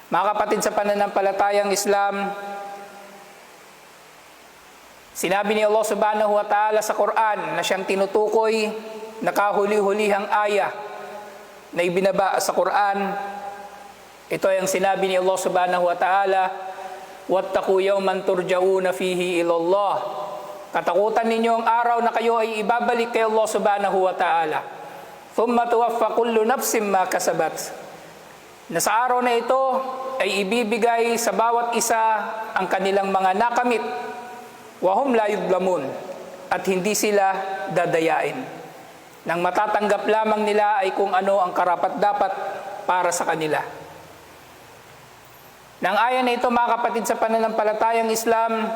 Mga kapatid sa pananampalatayang Islam, sinabi ni Allah subhanahu wa ta'ala sa Quran na siyang tinutukoy na kahuli-hulihang aya na ibinaba sa Quran. Ito ay ang sinabi ni Allah subhanahu wa ta'ala, "Wattaqu yawman turja'una fihi ilallah." Katakutan ninyo ang araw na kayo ay ibabalik kay Allah subhanahu wa ta'ala. "Thumma tuwaffa kullu nafsin ma kasabat." Na sa araw na ito ay ibibigay sa bawat isa ang kanilang mga nakamit. Wahum la yudlamun, at hindi sila dadayain. Nang matatanggap lamang nila ay kung ano ang karapat-dapat para sa kanila. Nang ayan na ito, mga kapatid sa pananampalatayang Islam,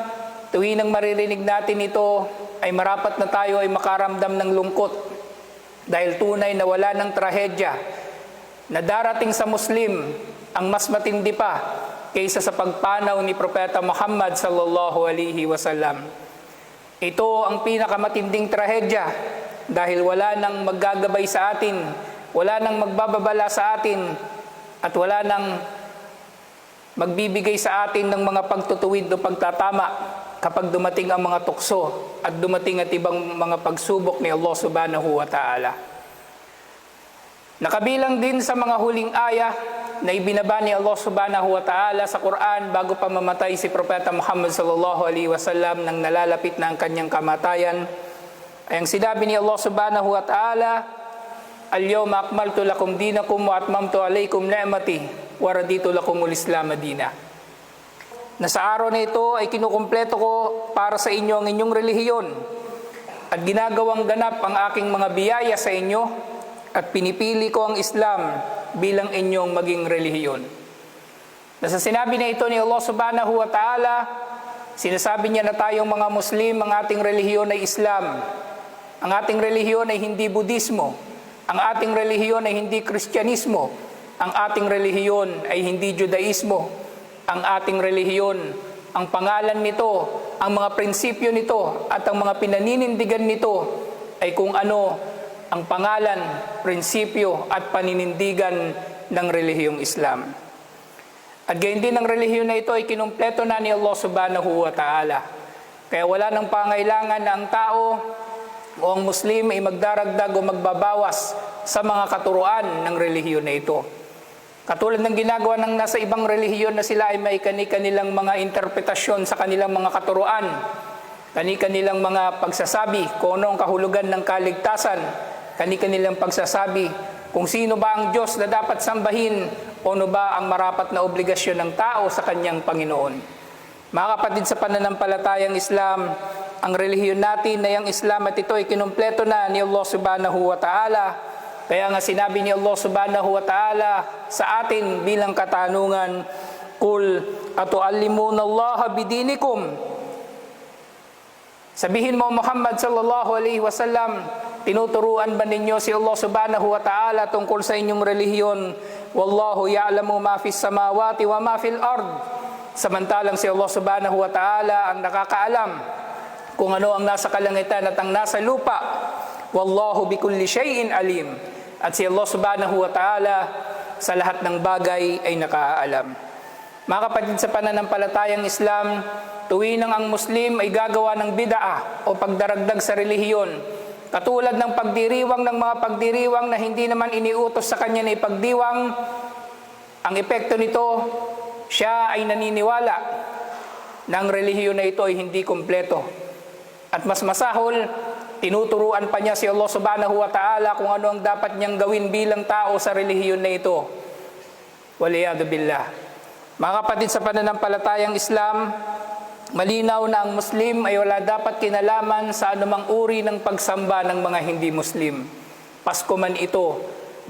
tuwing nang maririnig natin ito, ay marapat na tayo ay makaramdam ng lungkot dahil tunay na wala ng trahedya na darating sa Muslim ang mas matindi pa kaysa sa pagpanaw ni Propeta Muhammad sallallahu alaihi wasallam. Ito ang pinakamatinding trahedya dahil wala nang maggagabay sa atin, wala nang magbababala sa atin, at wala nang magbibigay sa atin ng mga pagtutuwid o pagtatama kapag dumating ang mga tukso at dumating at ibang mga pagsubok ni Allah subhanahu wa ta'ala. Nakabilang din sa mga huling aya na ibinaba ni Allah subhanahu wa ta'ala sa Quran bago pa mamatay si Propeta Muhammad sallallahu alaihi wasallam nang nalalapit na ang kanyang kamatayan, ay ang sinabi ni Allah subhanahu wa ta'ala, "Al-yawma akmaltu lakum dinakum wa atmamtu alaykum ni'mati wa raditu lakumul Islam madina." Na sa araw na ito ay kinukumpleto ko para sa inyo ang inyong relihiyon at ginagawang ganap ang aking mga biyaya sa inyo, at pinipili ko ang Islam bilang inyong maging relihiyon. Nasa sinabi na ito ni Allah subhanahu wa ta'ala, sinasabi niya na tayong mga Muslim, ang ating relihiyon ay Islam. Ang ating relihiyon ay hindi Budismo. Ang ating relihiyon ay hindi Kristyanismo. Ang ating relihiyon ay hindi Judaismo. Ang ating relihiyon, ang pangalan nito, ang mga prinsipyo nito, at ang mga pinaninindigan nito ay kung ano ang pangalan, prinsipyo at paninindigan ng relihiyong Islam. At gayon din ang relihiyon na ito ay kinumpleto na ni Allah subhanahu wa ta'ala. Kaya wala nang pangailangan na ang tao o ang Muslim ay magdaragdag o magbabawas sa mga katuruan ng relihiyon na ito. Katulad ng ginagawa ng nasa ibang relihiyon na sila ay may kani-kanilang mga interpretasyon sa kanilang mga katuruan, kani-kanilang mga pagsasabi kung ano ang kahulugan ng kaligtasan, kani-kanilang pagsasabi kung sino ba ang Diyos na dapat sambahin o ano ba ang marapat na obligasyon ng tao sa kanyang Panginoon. Mga kapatid sa pananampalatayang Islam, ang relihiyon natin na yung Islam at ito ay kinumpleto na ni Allah subhanahu wa ta'ala. Kaya nga sinabi ni Allah subhanahu wa ta'ala sa atin bilang katanungan, "Qul atu'allimuna Allah bidinikum." Sabihin mo, Muhammad sallallahu alaihi wasallam, tinuturuan ba ninyo si Allah subhanahu wa ta'ala tungkol sa inyong relihiyon? Wallahu ya'lamu ma fis samawati wa ma fil ard. Samantalang si Allah subhanahu wa ta'ala ang nakakaalam kung ano ang nasa kalangitan at ang nasa lupa. Wallahu bikulli shay'in alim. At si Allah subhanahu wa ta'ala sa lahat ng bagay ay nakaalam. Mga kapatid sa pananampalatayang Islam, tuwing ang Muslim ay gagawa ng bid'ah o pagdaragdag sa relihiyon, katulad ng pagdiriwang ng mga pagdiriwang na hindi naman iniutos sa kanya na ipagdiwang, ang epekto nito, siya ay naniniwala na ang relihiyon na ito ay hindi kumpleto. At mas masahol, tinuturuan pa niya si Allah subhanahu wa ta'ala kung ano ang dapat niyang gawin bilang tao sa relihiyon na ito. Waliyadu billah. Mga kapatid sa pananampalatayang Islam, malinaw na ang Muslim ay wala dapat kinalaman sa anumang uri ng pagsamba ng mga hindi Muslim. Pasko man ito,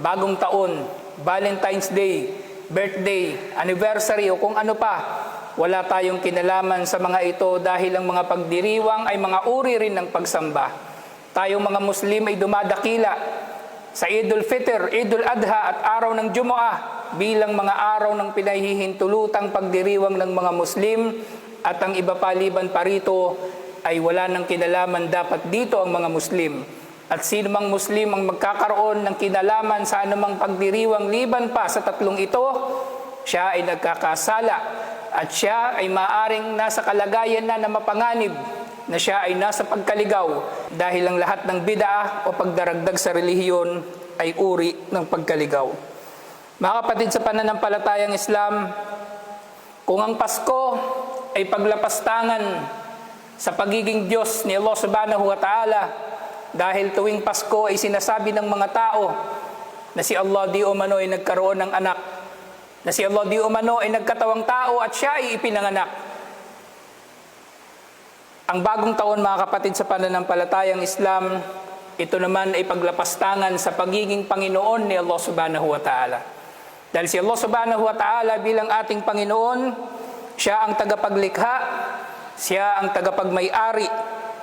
bagong taon, Valentine's Day, birthday, anniversary o kung ano pa, wala tayong kinalaman sa mga ito dahil ang mga pagdiriwang ay mga uri rin ng pagsamba. Tayong mga Muslim ay dumadakila sa Idul Fitr, Idul Adha at araw ng Jumu'ah bilang mga araw ng pinahihintulutang pagdiriwang ng mga Muslim, at ang iba paliban pa rito ay wala ng kinalaman dapat dito ang mga Muslim. At sino mang Muslim ang magkakaroon ng kinalaman sa anumang pagdiriwang liban pa sa tatlong ito, siya ay nagkakasala at siya ay maaring nasa kalagayan na mapanganib na siya ay nasa pagkaligaw dahil ang lahat ng bid'ah o pagdaragdag sa relihiyon ay uri ng pagkaligaw. Mga kapatid sa pananampalatayang Islam, kung ang Pasko ay paglapastangan sa pagiging Diyos ni Allah subhanahu wa ta'ala, dahil tuwing Pasko ay sinasabi ng mga tao na si Allah di umano ay nagkaroon ng anak, na si Allah di umano ay nagkatawang tao at siya ay ipinanganak. Ang bagong taon, mga kapatid sa pananampalatayang Islam, ito naman ay paglapastangan sa pagiging Panginoon ni Allah subhanahu wa ta'ala. Dahil si Allah subhanahu wa ta'ala bilang ating Panginoon, siya ang tagapaglikha, siya ang tagapagmay-ari,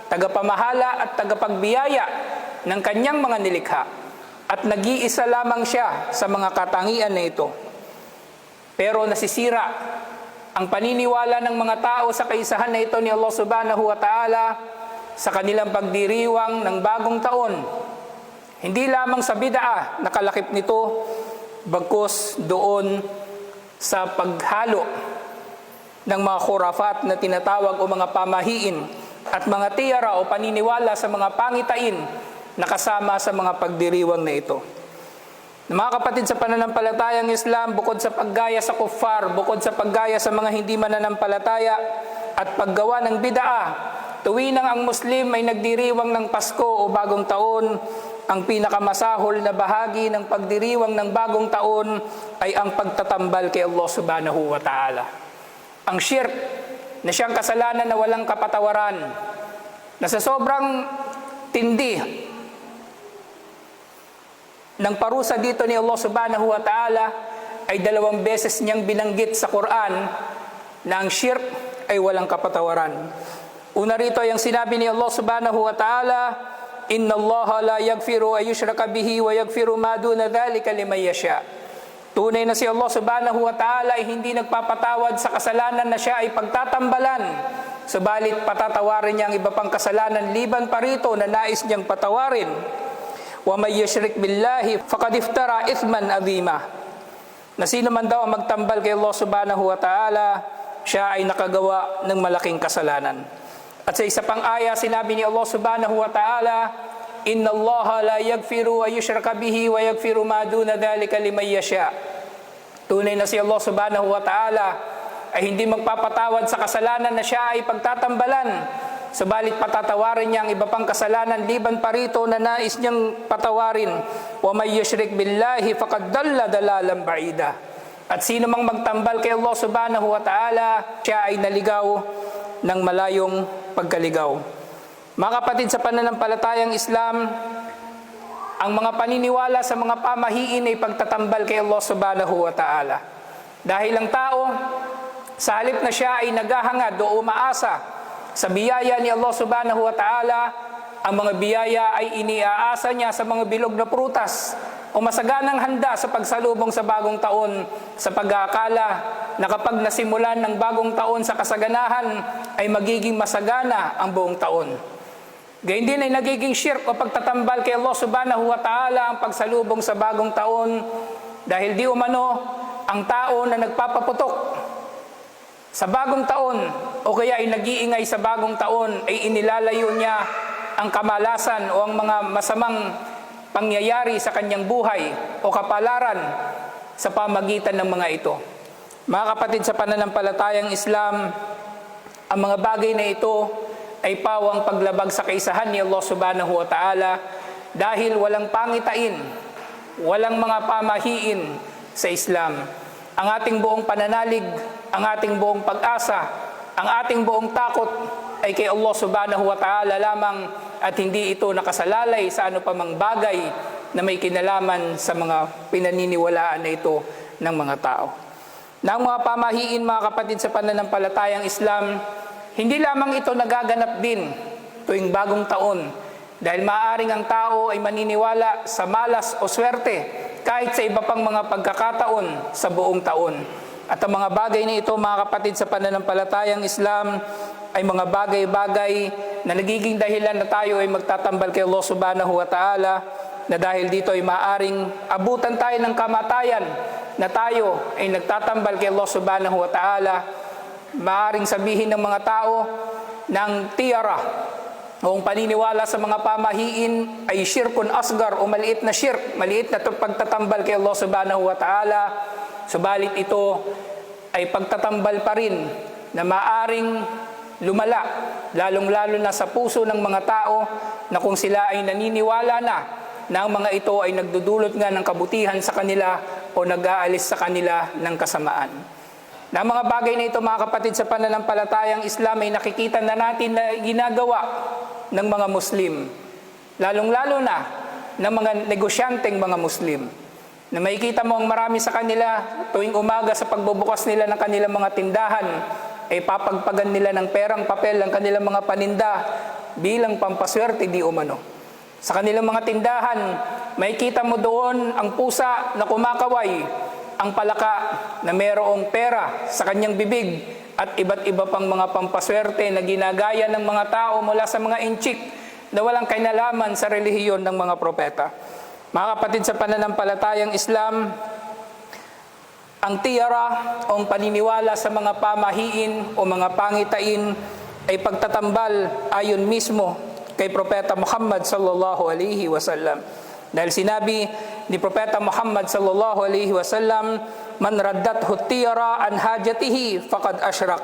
tagapamahala at tagapagbiyaya ng kanyang mga nilikha. At nag-iisa lamang siya sa mga katangian na ito. Pero nasisira ang paniniwala ng mga tao sa kaisahan na ito ni Allah subhanahu wa ta'ala sa kanilang pagdiriwang ng bagong taon. Hindi lamang sa bid'ah nakalakip nito, bagkus doon sa paghalo ng mga khurafat na tinatawag o mga pamahiin at mga tiyara o paniniwala sa mga pangitain na kasama sa mga pagdiriwang na ito. Mga kapatid sa pananampalatayang Islam, bukod sa paggaya sa kuffar, bukod sa paggaya sa mga hindi mananampalataya at paggawa ng bid'ah, tuwinang ang Muslim ay nagdiriwang ng Pasko o Bagong Taon, ang pinakamasahol na bahagi ng pagdiriwang ng Bagong Taon ay ang pagtatambal kay Allah subhanahu wa ta'ala. Ang shirk na siyang kasalanan na walang kapatawaran, na sa sobrang tindi ng parusa dito ni Allah subhanahu wa ta'ala ay 2 beses niyang binanggit sa Quran na ang shirk ay walang kapatawaran. Una rito ay ang sinabi ni Allah subhanahu wa ta'ala, Inna Allah la yaghfiru ay yushraka bihi wa yaghfiru ma duna dhalika liman yasha. Tunay na si Allah subhanahu wa ta'ala ay hindi nagpapatawad sa kasalanan na siya ay pagtatambalan, subalit patatawarin niya ang iba pang kasalanan liban pa rito na nais niyang patawarin. Wa may yushrik billahi faqad iftara ithman azima. Na sino man daw ang magtambal kay Allah subhanahu wa ta'ala, siya ay nakagawa ng malaking kasalanan. At sa isa pang aya, sinabi ni Allah subhanahu wa ta'ala, Inna Allah la yaghfiru ay yushraka bihi wa yaghfiru ma duna dhalika liman yasha. Tunay na si Allah subhanahu wa ta'ala ay hindi magpapatawad sa kasalanan na siya ay pagtatambalan, subalit patatawarin niya ang iba pang kasalanan liban pa rito na nais niyang patawarin. Wa may yushrik billahi faqad dalla dalalan ba'ida. At sino mang magtambal kay Allah subhanahu wa ta'ala, siya ay naligaw ng malayong pagkaligaw. Mga kapatid sa pananampalatayang Islam, ang mga paniniwala sa mga pamahiin ay pagtatambal kay Allah subhanahu wa ta'ala. Dahil ang tao, sa halip na siya ay naghahangad o umaasa sa biyaya ni Allah subhanahu wa ta'ala, ang mga biyaya ay iniaasa niya sa mga bilog na prutas o masaganang handa sa pagsalubong sa bagong taon, sa pag-aakala na kapag nasimulan ng bagong taon sa kasaganahan ay magiging masagana ang buong taon. Gayun din ay nagiging shirk o pagtatambal kay Allah subhanahu wa ta'ala ang pagsalubong sa bagong taon, dahil di umano ang tao na nagpapaputok sa bagong taon o kaya ay nag-iingay sa bagong taon ay inilalayo niya ang kamalasan o ang mga masamang pangyayari sa kanyang buhay o kapalaran sa pamagitan ng mga ito. Mga kapatid sa pananampalatayang Islam, ang mga bagay na ito ay pawang paglabag sa kaisahan ni Allah subhanahu wa ta'ala, dahil walang pangitain, walang mga pamahiin sa Islam. Ang ating buong pananalig, ang ating buong pag-asa, ang ating buong takot ay kay Allah subhanahu wa ta'ala lamang, at hindi ito nakasalalay sa ano pa mang bagay na may kinalaman sa mga pinaniniwalaan na ito ng mga tao. Na ang mga pamahiin, mga kapatid sa pananampalatayang Islam, hindi lamang ito nagaganap din tuwing bagong taon, dahil maaaring ang tao ay maniniwala sa malas o swerte kahit sa iba pang mga pagkakataon sa buong taon. At ang mga bagay na ito, mga kapatid sa pananampalatayang Islam, ay mga bagay-bagay na nagiging dahilan na tayo ay magtatambal kay Allah subhanahu wa ta'ala, na dahil dito ay maaaring abutan tayo ng kamatayan na tayo ay nagtatambal kay Allah subhanahu wa ta'ala, maaaring sabihin ng mga tao ng tiyara o ang paniniwala sa mga pamahiin ay syirkun asgar o maliit na shirk, maliit na pagtatambal kay Allah subhanahu wa ta'ala. Subalit ito ay pagtatambal pa rin na maaaring lumala, lalong-lalo na sa puso ng mga tao na kung sila ay naniniwala na ang mga ito ay nagdudulot nga ng kabutihan sa kanila o nag-aalis sa kanila ng kasamaan. Na mga bagay na ito, mga kapatid, sa pananampalatayang Islam ay nakikita na natin na ginagawa ng mga Muslim, lalong-lalo na ng mga negosyanteng mga Muslim, na makikita mo ang marami sa kanila tuwing umaga sa pagbubukas nila ng kanilang mga tindahan ay papagpagan nila ng perang papel ang kanilang mga paninda bilang pampaswerte di umano. Sa kanilang mga tindahan, makikita mo doon ang pusa na kumakaway, ang palaka na mayroong pera sa kanyang bibig, at iba't iba pang mga pampaswerte na ginagaya ng mga tao mula sa mga inchik na walang kinalaman sa relihiyon ng mga propeta. Mga kapatid, sa pananampalatayang Islam, ang tiyara o ang paniniwala sa mga pamahiin o mga pangitain ay pagtatambal ayon mismo kay Propeta Muhammad sallallahu alaihi wasallam. Dahil sinabi ni Propeta Muhammad sallallahu alaihi wasallam, man raddathu tiyara an hajatihi faqad asyrak.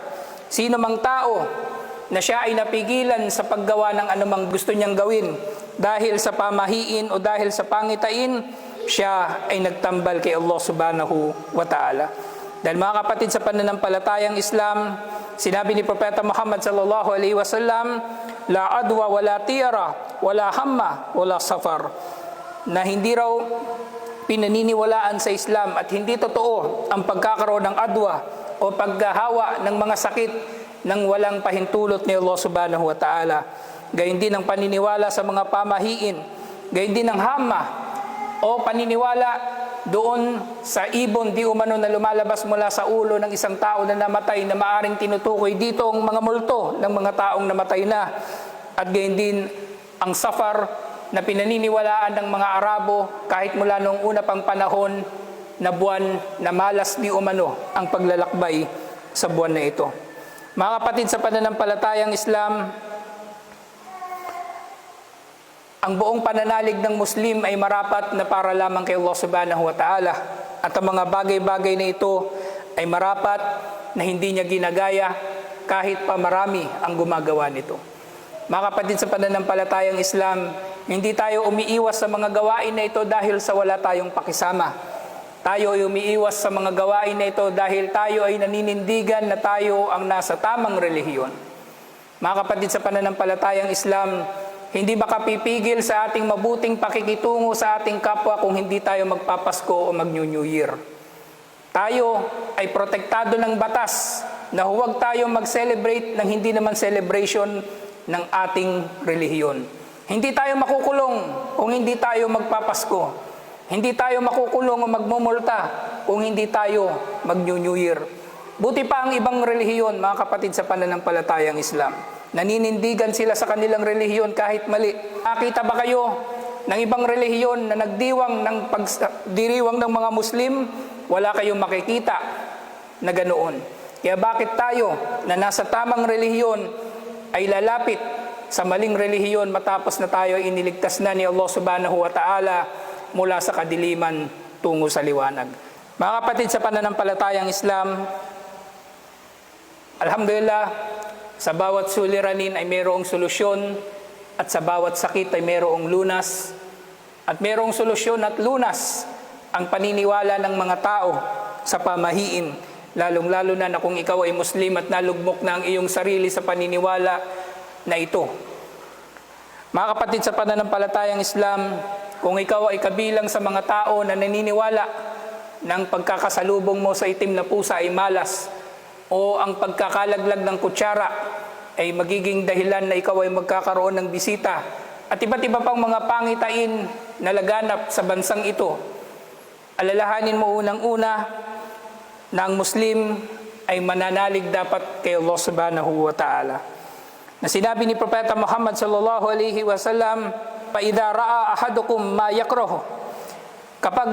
Sino mang tao na siya ay napigilan sa paggawa ng anumang gusto niyang gawin dahil sa pamahiin o dahil sa pangitain, siya ay nagtambal kay Allah subhanahu wa ta'ala. Dahil mga kapatid, sa pananampalatayang Islam, sinabi ni Propeta Muhammad sallallahu alaihi wasallam, la adwa wala tiyara wala hamma wala safar, na hindi raw pinaniniwalaan sa Islam at hindi totoo ang pagkakaroon ng adwa o paghahawa ng mga sakit nang walang pahintulot ni Allah subhanahu wa ta'ala. Gayon din ang paniniwala sa mga pamahiin, gayon din ang hamma o paniniwala doon sa ibon di umano na lumalabas mula sa ulo ng isang tao na namatay, na maaring tinutukoy dito ang mga multo ng mga taong namatay na. At gayon din ang safar na pinaniniwalaan ng mga Arabo kahit mula noong una pang panahon na buwan na malas di umano ang paglalakbay sa buwan na ito. Mga kapatid, sa pananampalatayang Islam, ang buong pananalig ng Muslim ay marapat na para lamang kay Allah subhanahu wa ta'ala. At ang mga bagay-bagay na ito ay marapat na hindi niya ginagaya kahit pa marami ang gumagawa nito. Mga kapatid, sa pananampalatayang Islam, hindi tayo umiiwas sa mga gawain na ito dahil sa wala tayong pakisama. Tayo ay umiiwas sa mga gawain na ito dahil tayo ay naninindigan na tayo ang nasa tamang relihiyon. Mga kapatid, sa pananampalatayang Islam, hindi makapipigil sa ating mabuting pakikitungo sa ating kapwa kung hindi tayo magpapasko o mag-New Year. Tayo ay protektado ng batas na huwag tayo mag-celebrate ng hindi naman celebration ng ating relihiyon. Hindi tayo makukulong kung hindi tayo magpapasko. Hindi tayo makukulong o magmumulta kung hindi tayo mag-New Year. Buti pa ang ibang relihiyon, mga kapatid, sa pananampalatayang Islam. Naninindigan sila sa kanilang relihiyon kahit mali. Nakita ba kayo ng ibang relihiyon na nagdiwang ng pagdiriwang ng mga Muslim? Wala kayong makikita na ganoon. Kaya bakit tayo na nasa tamang relihiyon ay lalapit sa maling relihiyon matapos na tayo ay iniligtas na ni Allah subhanahu wa ta'ala mula sa kadiliman tungo sa liwanag? Mga kapatid, sa pananampalatayang Islam, alhamdulillah, sa bawat suliranin ay mayroong solusyon at sa bawat sakit ay mayroong lunas. At mayroong solusyon at lunas ang paniniwala ng mga tao sa pamahiin, lalong-lalo na kung ikaw ay Muslim at nalugmok na ang iyong sarili sa paniniwala na ito. Mga kapatid, sa pananampalatayang Islam, kung ikaw ay kabilang sa mga tao na naniniwala ng pagkakasalubong mo sa itim na pusa ay malas, o ang pagkakalaglag ng kutsara ay magiging dahilan na ikaw ay magkakaroon ng bisita, at iba't iba pang mga pangitain na laganap sa bansang ito, alalahanin mo unang-una na ang Muslim ay mananalig dapat kay Allah subhanahu wa ta'ala. Na sinabi ni Propeta Muhammad sallallahu alaihi wasallam, "Fa idza ra'a ahadukum ma yakrahu." Kapag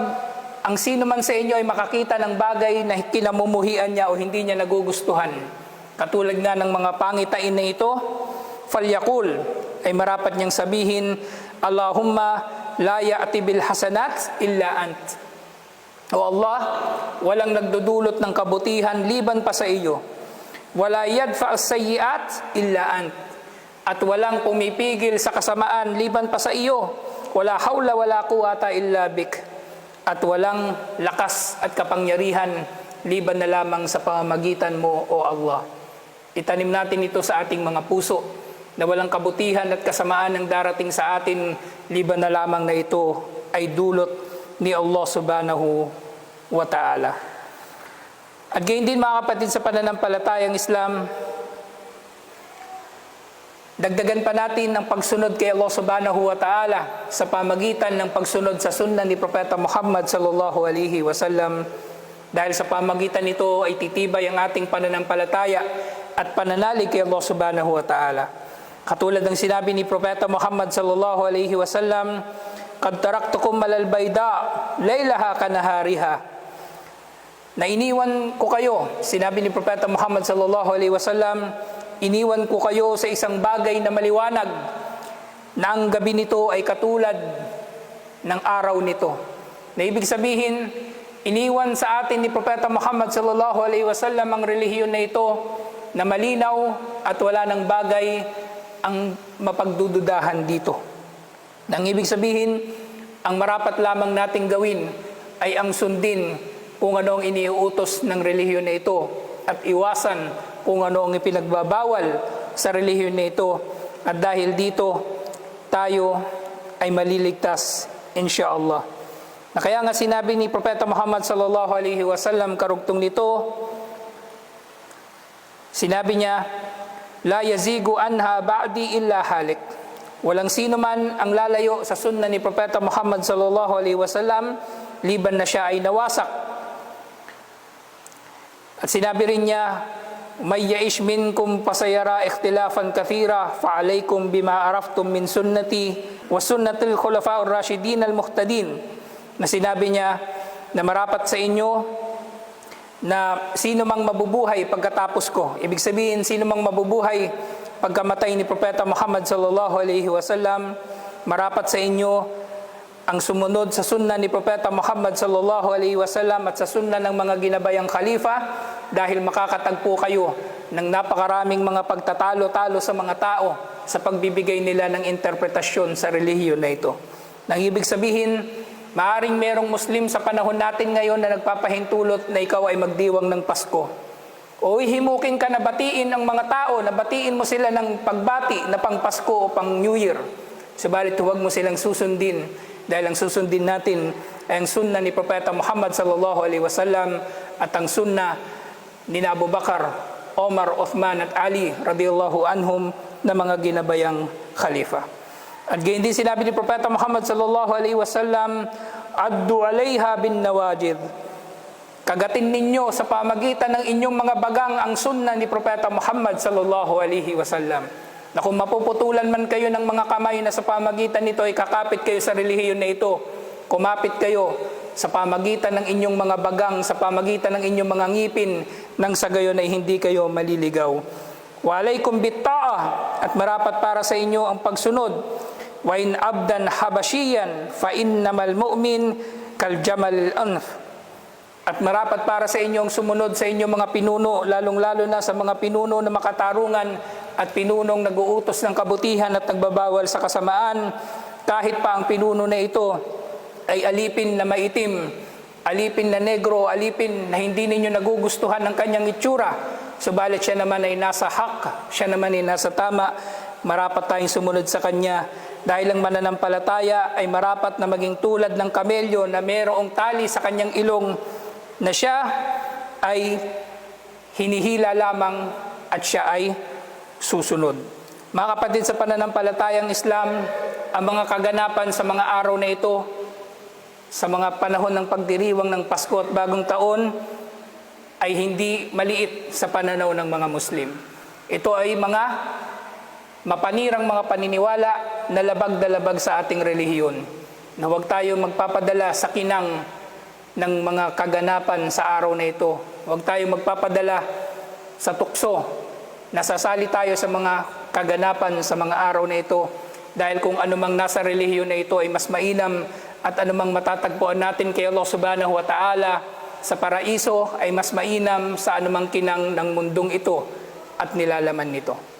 ang sino man sa inyo ay makakita ng bagay na kinamumuhian niya o hindi niya nagugustuhan, katulad nga ng mga pangitain na ito, falyakul, ay marapat niyang sabihin, Allahumma la ya'ti bil hasanat illa ant. O Allah, walang nagdudulot ng kabutihan liban pa sa iyo. Wala yadfa as-sayyi'at illa ant. At walang pumipigil sa kasamaan liban pa sa iyo. Wala hawla wala quwata illa bik. At walang lakas at kapangyarihan liban na lamang sa pamamagitan mo, O Allah. Itanim natin ito sa ating mga puso, na walang kabutihan at kasamaan ng darating sa atin liban na lamang na ito ay dulot ni Allah subhanahu wa ta'ala. At gayon din mga kapatid sa pananampalatayang Islam, dagdagan pa natin ang pagsunod kay Allah subhanahu wa ta'ala sa pamagitan ng pagsunod sa sunna ni Propeta Muhammad sallallahu alaihi wasallam, dahil sa pamagitan nito ay titibay ang ating pananampalataya at pananalig kay Allah subhanahu wa ta'ala. Katulad ng sinabi ni Propeta Muhammad sallallahu alaihi wasallam, "Qad taraktukum alal bayda laylaha kanahariha." Na iniwan ko kayo, sinabi ni Propeta Muhammad sallallahu alaihi wasallam, iniwan ko kayo sa isang bagay na maliwanag, na ang gabi nito ay katulad ng araw nito. Na ibig sabihin, iniwan sa atin ni Propeta Muhammad sallallahu alaihi wasallam ang relihiyon na ito na malinaw at wala ng bagay ang mapagdududahan dito. Nang ibig sabihin, ang marapat lamang nating gawin ay ang sundin kung ano ang iniuutos ng relihiyon na ito at iwasan kung ano ang ipinagbabawal sa relihiyon na ito. At dahil dito, tayo ay maliligtas, insyaallah. Na kaya nga sinabi ni Propeta Muhammad sallallahu alaihi wasallam karugtong nito, sinabi niya, "La yazigu anha ba'di illa halik." Walang sino man ang lalayo sa sunna ni Propeta Muhammad sallallahu alaihi wasallam liban na siya ay nawasak. At sinabi rin niya, "May ya'ish minkum pasayara ikhtilafan kathira fa'alaykum bima araftum min sunnati wa sunnatil khulafa'ur rasyidin al-muhtadin." Na sinabi niya na marapat sa inyo na sino mang mabubuhay pagkatapos ko. Ibig sabihin, sino mang mabubuhay pagkamatay ni Propeta Muhammad sallallahu alaihi wasallam, marapat sa inyo ang sumunod sa sunna ni Propeta Muhammad sallallahu alaihi wasallam at sa sunna ng mga ginabayang khalifa, dahil makakatagpo kayo ng napakaraming mga pagtatalo-talo sa mga tao sa pagbibigay nila ng interpretasyon sa relihiyon na ito. Nang ibig sabihin, maaring merong Muslim sa panahon natin ngayon na nagpapahintulot na ikaw ay magdiwang ng Pasko. O himukin ka na batiin ang mga tao, na batiin mo sila ng pagbati na pang Pasko o pang New Year. Subalit huwag mo silang susundin, dahil ang susundin natin ay ang sunna ni Propeta Muhammad sallallahu alaihi wasallam at ang sunna ni Abu Bakar, Omar, Uthman at Ali radhiyallahu anhum na mga ginabayang khalifa. At gayon din sinabi ni Propeta Muhammad sallallahu alaihi wasallam, "Addu 'alaiha bin nawajid." Kagatin ninyo sa pamagitan ng inyong mga bagang ang sunna ni Propeta Muhammad sallallahu alaihi wasallam. Na kung mapuputulan man kayo ng mga kamay na sa pamagitan nito ay kakapit kayo sa relihiyon na ito, kumapit kayo sa pamagitan ng inyong mga bagang, sa pamagitan ng inyong mga ngipin, nang sa gayon ay hindi kayo maliligaw. Wa alaykum bitta'a, at marapat para sa inyo ang pagsunod. Wa in abdan habashiyan fa innamal mu'min kal jamal anf. At marapat para sa inyong sumunod sa inyong mga pinuno, lalong-lalo na sa mga pinuno na makatarungan at pinunong nag-uutos ng kabutihan at nagbabawal sa kasamaan, kahit pa ang pinuno na ito ay alipin na maitim, alipin na negro, alipin na hindi ninyo nagugustuhan ng kanyang itsura, subalit siya naman ay nasa hak, siya naman ay nasa tama, marapat tayong sumunod sa kanya. Dahil ang mananampalataya ay marapat na maging tulad ng kamelyo na mayroong tali sa kanyang ilong, na siya ay hinihila lamang at siya ay susunod. Mga kapatid sa pananampalatayang Islam, ang mga kaganapan sa mga araw na ito, sa mga panahon ng pagdiriwang ng Pasko at Bagong Taon, ay hindi maliit sa pananaw ng mga Muslim. Ito ay mga mapanirang mga paniniwala na labag na labag sa ating relihiyon. Na huwag tayo magpapadala sa kinang ng mga kaganapan sa araw na ito. Huwag tayo magpapadala sa tukso. Nasasali tayo sa mga kaganapan sa mga araw na ito dahil kung anumang nasa relihiyon na ito ay mas mainam at anumang matatagpuan natin kay Allah subhanahu wa ta'ala sa paraiso ay mas mainam sa anumang kinang ng mundong ito at nilalaman nito.